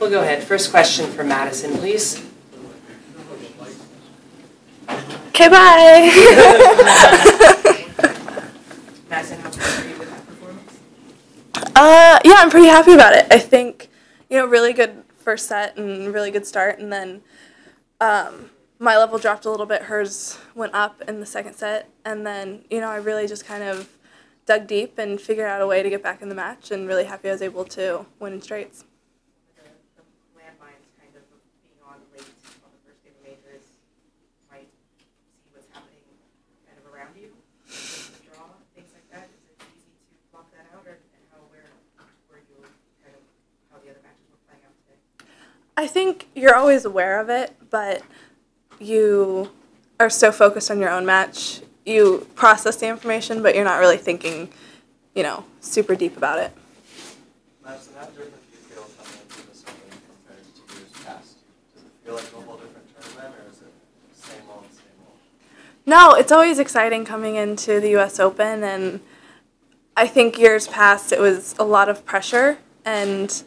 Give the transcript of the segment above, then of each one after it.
We'll go ahead. First question for Madison, please. Okay, bye. Madison, how proud are you with that performance? Yeah, I'm pretty happy about it. I think, really good first set and really good start, and then my level dropped a little bit. Hers went up in the second set, and then, I really just kind of dug deep and figured out a way to get back in the match, and really happy I was able to win in straights. The landmines kind of being on late on the first day of majors might see what's happening kind of around you, the draw, things like that. Is it easy to block that out, and how aware were you kind of how the other matches were playing out today? I think you're always aware of it, but you are so focused on your own match. You process the information, but you're not really thinking, super deep about it. Madison, how different do you feel coming into this Open compared to years past? Does it feel like a whole different tournament, or is it same old, same old? No, it's always exciting coming into the U.S. Open, and I think years past it was a lot of pressure, and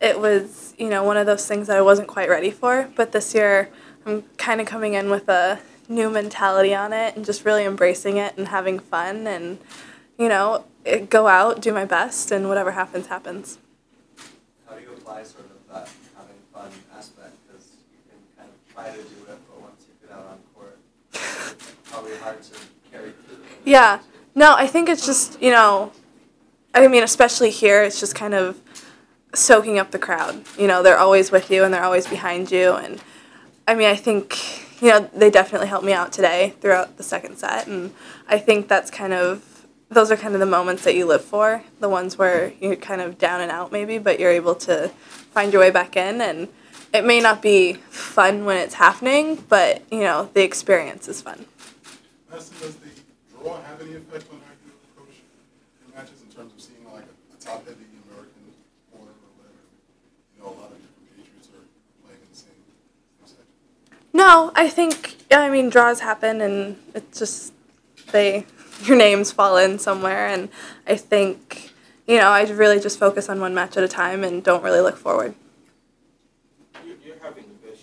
it was, one of those things that I wasn't quite ready for. But this year, I'm kind of coming in with a new mentality on it and just really embracing it and having fun and, go out, do my best, and whatever happens, happens. How do you apply sort of that having fun aspect? Because you can kind of try to do it, but once you get out on court, it's probably hard to carry through. Yeah. No, I think it's just, especially here, it's just kind of soaking up the crowd. They're always with you and they're always behind you. And, I think, they definitely helped me out today throughout the second set. And I think those are kind of the moments that you live for, the ones where you're kind of down and out maybe, but you're able to find your way back in. And it may not be fun when it's happening, but, the experience is fun. Madison, does the draw have any effect on how you approach your matches in terms of seeing like a top-heavy American corner or whatever? A lot of different Patriots are playing in the same section. No, I think, draws happen, and it's just, your names fall in somewhere, and I think, I really just focus on one match at a time and don't really look forward. You're having the best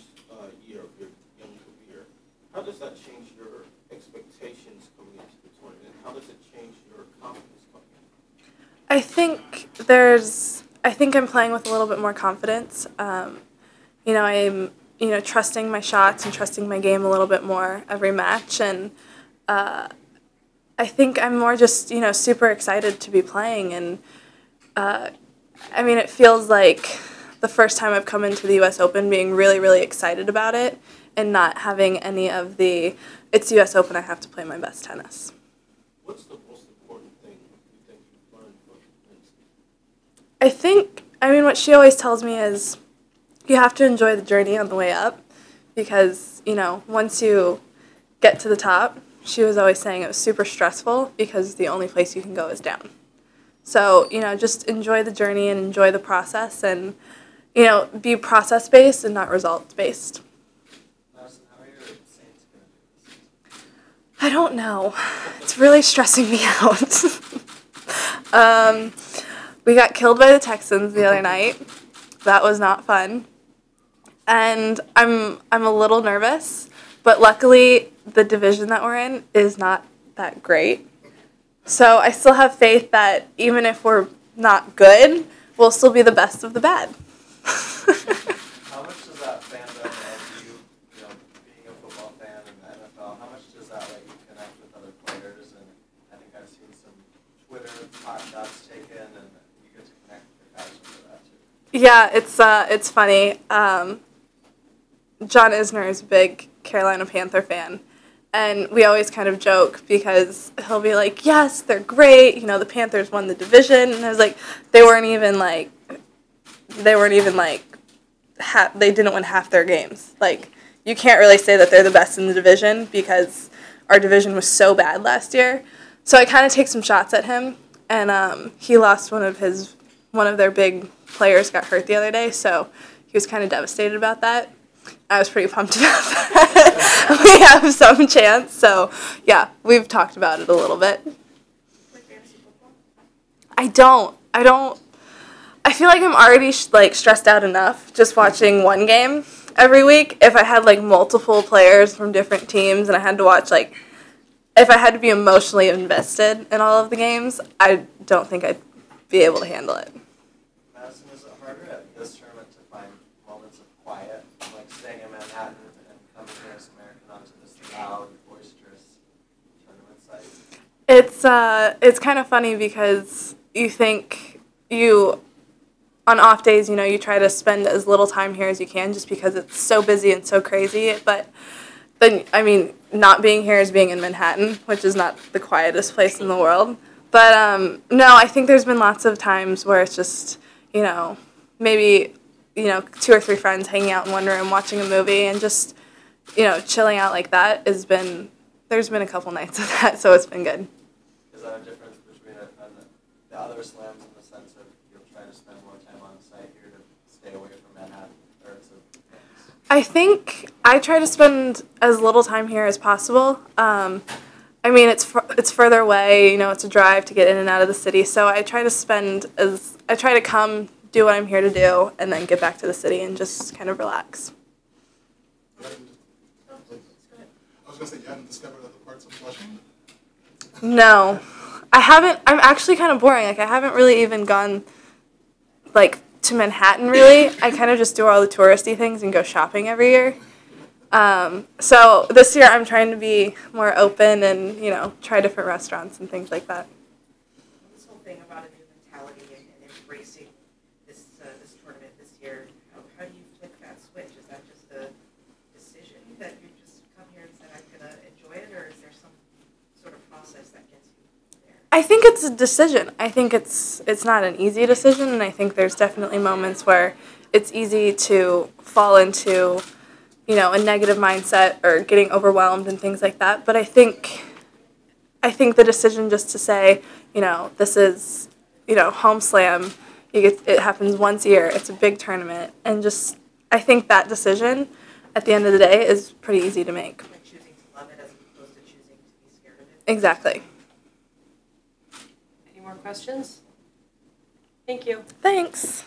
year of your young career. How does that change your expectations coming into the tournament, and how does it change your confidence coming in? I think I'm playing with a little bit more confidence. I'm, trusting my shots and trusting my game a little bit more every match, and I think I'm more just, super excited to be playing, and it feels like the first time I've come into the U.S. Open being really, really excited about it and not having any of it's U.S. Open, I have to play my best tennis. What's the most important thing you think you've learned from Madison? I think, what she always tells me is you have to enjoy the journey on the way up because, once you get to the top, she was always saying it was super stressful because the only place you can go is down. So, just enjoy the journey and enjoy the process and, be process-based and not result-based. Madison, how are your Saints going to do this? I don't know. It's really stressing me out. We got killed by the Texans the other night. That was not fun. And I'm a little nervous, but luckily the division that we're in is not that great. So I still have faith that even if we're not good, we'll still be the best of the bad. How much does that fandom of you, being a football fan in the NFL, how much does that let you connect with other players? And I think I've seen some Twitter pot shots taken, and you get to connect with the guys over that too. Yeah, it's funny. John Isner is a big Carolina Panther fan, and we always kind of joke because he'll be like, yes, they're great, the Panthers won the division, and I was like, they didn't win half their games. Like, you can't really say that they're the best in the division because our division was so bad last year. So I kind of take some shots at him, and he lost one of their big players got hurt the other day, so he was kind of devastated about that. I was pretty pumped about that. We have some chance, so yeah, we've talked about it a little bit. Play fantasy football? I don't. I feel like I'm already like stressed out enough just watching one game every week. If I had like multiple players from different teams and I had to watch like, if I had to be emotionally invested in all of the games, I don't think I'd be able to handle it. Madison, is it harder at this tournament to find moments of quiet, like staying in Manhattan and coming here as American onto this loud, boisterous tournament site? It's kind of funny because you think on off days, you try to spend as little time here as you can just because it's so busy and so crazy. But then, I mean, not being here is being in Manhattan, which is not the quietest place in the world. But no, I think there's been lots of times where it's just, maybe, 2 or 3 friends hanging out in one room watching a movie and just, chilling out like that there's been a couple nights of that, so it's been good. Is that a difference between the other slams in the sense of you'll try to spend more time on site here to stay away from Manhattan? Or it's a mix? I think I try to spend as little time here as possible. I mean, it's further away, it's a drive to get in and out of the city, so I try to come, do what I'm here to do, and then get back to the city and just kind of relax. I was going to say, you haven't discovered other parts of Flushing? No. I haven't. I'm actually kind of boring. Like, I haven't really even gone, like, to Manhattan, really. I kind of just do all the touristy things and go shopping every year. So this year I'm trying to be more open and, try different restaurants and things like that. This whole thing about a new mentality and embracing this tournament this year, how do you flip that switch? Is that just a decision that you just come here and said, I'm going to enjoy it, or is there some sort of process that gets you there? I think it's a decision. I think it's not an easy decision, and I think there's definitely moments where it's easy to fall into, a negative mindset or getting overwhelmed and things like that. But I think the decision just to say, this is, home slam, it happens once a year, it's a big tournament, and just, I think that decision at the end of the day is pretty easy to make. Like choosing to love it as opposed to choosing to be scared of it? Exactly. Any more questions? Thank you. Thanks.